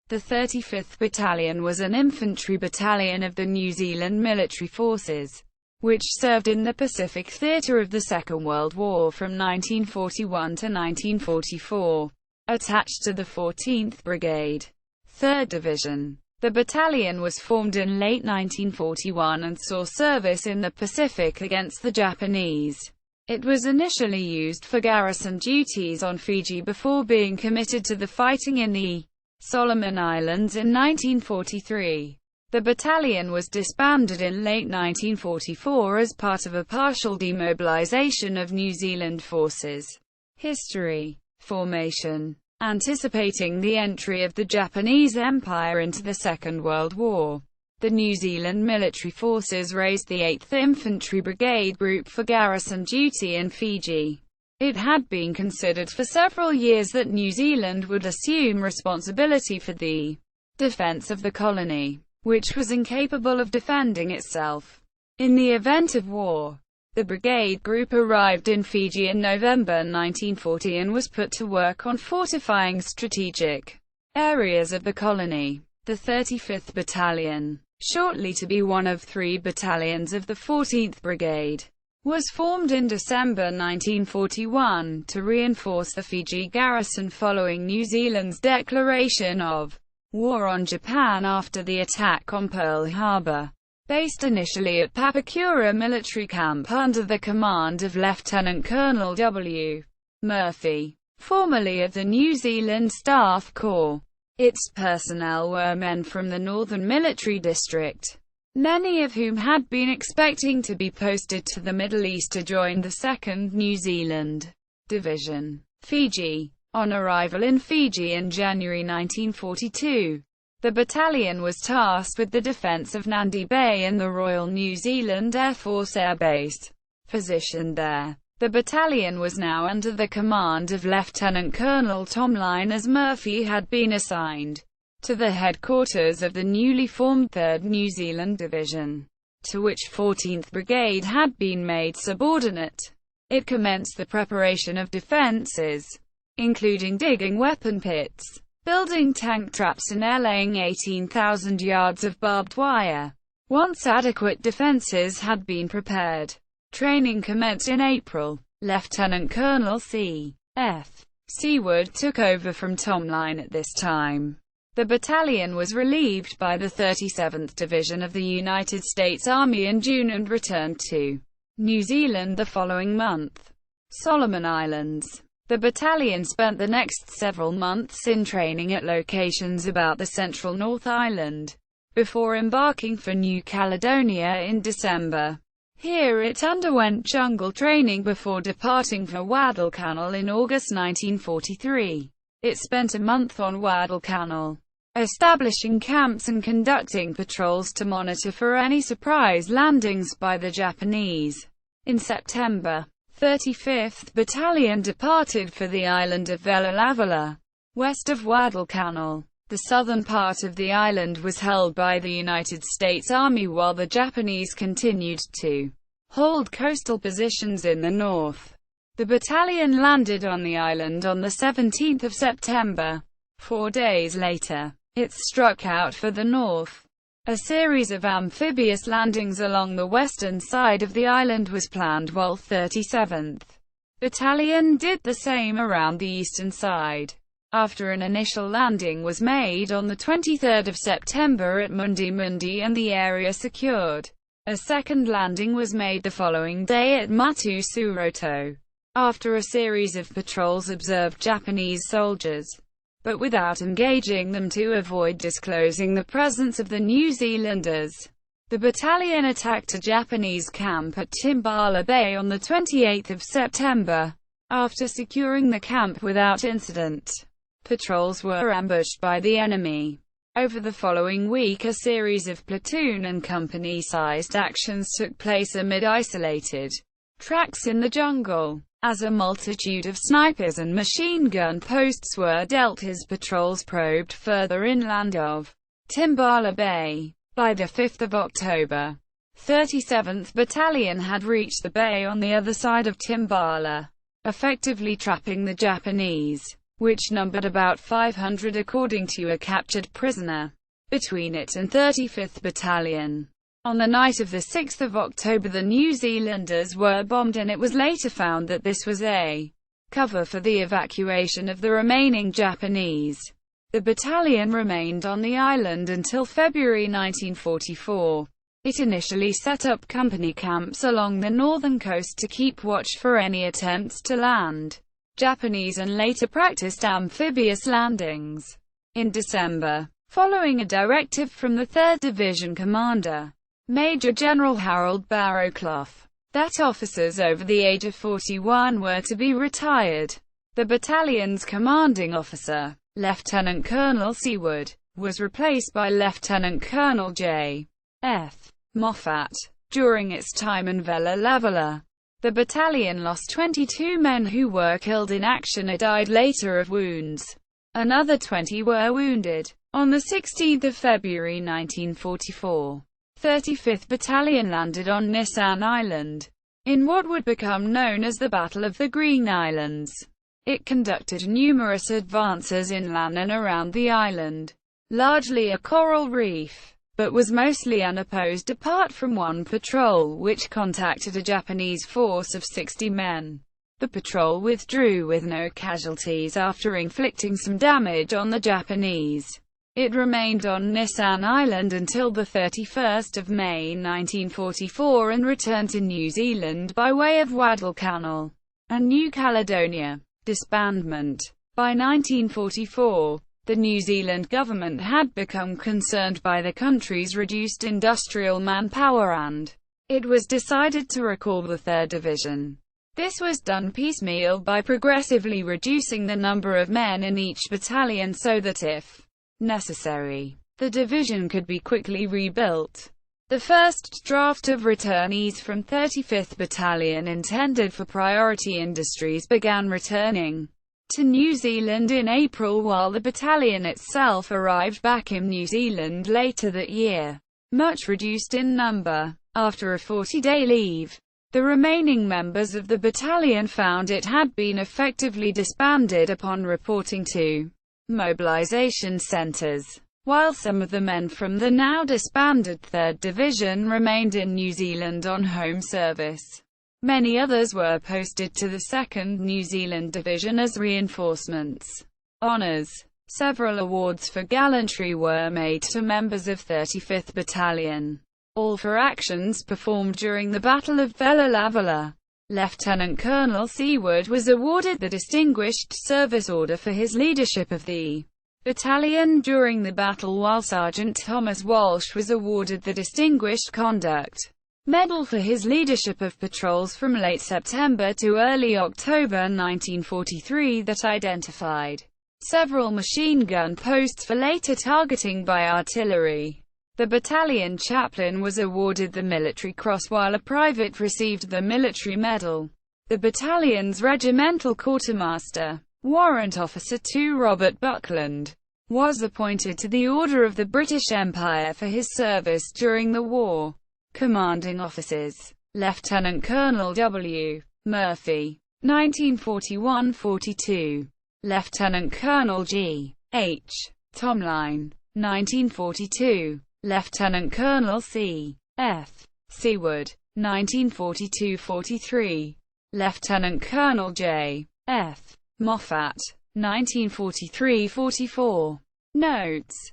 The 35th Battalion was an infantry battalion of the New Zealand military forces, which served in the Pacific theatre of the Second World War from 1941 to 1944, attached to the 14th Brigade, 3rd Division. The battalion was formed in late 1941 and saw service in the Pacific against the Japanese. It was initially used for garrison duties on Fiji before being committed to the fighting in the Solomon Islands in 1943. The battalion was disbanded in late 1944 as part of a partial demobilisation of New Zealand forces. History. Formation. Anticipating the entry of the Japanese Empire into the Second World War, the New Zealand military forces raised the 8th Infantry Brigade Group for garrison duty in Fiji. It had been considered for several years that New Zealand would assume responsibility for the defence of the colony, which was incapable of defending itself. In the event of war, the Brigade Group arrived in Fiji in November 1940 and was put to work on fortifying strategic areas of the colony. The 35th Battalion, shortly to be one of 3 battalions of the 14th Brigade, was formed in December 1941 to reinforce the Fiji garrison following New Zealand's declaration of war on Japan after the attack on Pearl Harbor. Based initially at Papakura military camp under the command of Lieutenant Colonel W. Murphy, formerly of the New Zealand Staff Corps. Its personnel were men from the Northern Military District, many of whom had been expecting to be posted to the Middle East to join the 2nd New Zealand Division. Fiji. On arrival in Fiji in January 1942, the battalion was tasked with the defence of Nandi Bay and the Royal New Zealand Air Force Air Base. Positioned there, the battalion was now under the command of Lieutenant Colonel Tom Lyon, as Murphy had been assigned to the headquarters of the newly formed 3rd New Zealand Division, to which 14th Brigade had been made subordinate. It commenced the preparation of defences, including digging weapon pits, building tank traps and laying 18,000 yards of barbed wire. Once adequate defences had been prepared, training commenced in April. Lieutenant Colonel C.F. Seward took over from Tom Lyon at this time. The battalion was relieved by the 37th Division of the United States Army in June and returned to New Zealand the following month. Solomon Islands. The battalion spent the next several months in training at locations about the central North Island, before embarking for New Caledonia in December. Here it underwent jungle training before departing for Guadalcanal in August 1943. It spent a month on Guadalcanal, establishing camps and conducting patrols to monitor for any surprise landings by the Japanese. In September, 35th Battalion departed for the island of Vella Lavella, west of Guadalcanal. The southern part of the island was held by the United States Army while the Japanese continued to hold coastal positions in the north. The battalion landed on the island on the 17th of September. 4 days later, it struck out for the north. A series of amphibious landings along the western side of the island was planned while 37th Battalion did the same around the eastern side. After an initial landing was made on the 23rd of September at Mundi Mundi and the area secured, a second landing was made the following day at Matu Suroto. After a series of patrols observed Japanese soldiers, but without engaging them to avoid disclosing the presence of the New Zealanders, the battalion attacked a Japanese camp at Timbala Bay on the 28th of September. After securing the camp without incident, patrols were ambushed by the enemy. Over the following week, a series of platoon and company-sized actions took place amid isolated tracks in the jungle. As a multitude of snipers and machine gun posts were dealt, his patrols probed further inland of Timbala Bay. By the 5th of October, 37th Battalion had reached the bay on the other side of Timbala, effectively trapping the Japanese. which numbered about 500 according to a captured prisoner. Between it and 35th Battalion. On the night of the 6th of October the New Zealanders were bombed, and it was later found that this was a cover for the evacuation of the remaining Japanese. The battalion remained on the island until February 1944. It initially set up company camps along the northern coast to keep watch for any attempts to land Japanese, and later practiced amphibious landings. In December, following a directive from the 3rd Division commander, Major General Harold Barrowclough, that officers over the age of 41 were to be retired, the battalion's commanding officer, Lieutenant Colonel Seward, was replaced by Lieutenant Colonel J. F. Moffat. During its time in Vella Lavella, the battalion lost 22 men who were killed in action or died later of wounds. Another 20 were wounded. On 16 February 1944, 35th Battalion landed on Nissan Island, in what would become known as the Battle of the Green Islands. It conducted numerous advances inland and around the island, largely a coral reef, but was mostly unopposed apart from one patrol which contacted a Japanese force of 60 men. The patrol withdrew with no casualties after inflicting some damage on the Japanese. It remained on Nissan Island until the 31st of May 1944 and returned to New Zealand by way of Guadalcanal and New Caledonia. Disbandment. By 1944, the New Zealand government had become concerned by the country's reduced industrial manpower, and it was decided to recall the 3rd Division. This was done piecemeal by progressively reducing the number of men in each battalion so that if necessary, the division could be quickly rebuilt. The first draft of returnees from 35th Battalion intended for priority industries began returning to New Zealand in April, while the battalion itself arrived back in New Zealand later that year, much reduced in number. After a 40-day leave, the remaining members of the battalion found it had been effectively disbanded upon reporting to mobilization centers. While some of the men from the now disbanded 3rd Division remained in New Zealand on home service, many others were posted to the 2nd New Zealand Division as reinforcements. Honours. Several awards for gallantry were made to members of 35th Battalion, all for actions performed during the Battle of Vella Lavella. Lieutenant Colonel Seward was awarded the Distinguished Service Order for his leadership of the battalion during the battle, while Sergeant Thomas Walsh was awarded the Distinguished Conduct Medal for his leadership of patrols from late September to early October 1943 that identified several machine gun posts for later targeting by artillery. The battalion chaplain was awarded the Military Cross, while a private received the Military Medal. The battalion's regimental quartermaster, Warrant Officer 2 Robert Buckland, was appointed to the Order of the British Empire for his service during the war. Commanding officers: Lieutenant Colonel W. Murphy, 1941–42. Lieutenant Colonel G. H. Tomline, 1942. Lieutenant Colonel C. F. Seward, 1942–43. Lieutenant Colonel J. F. Moffat, 1943–44. Notes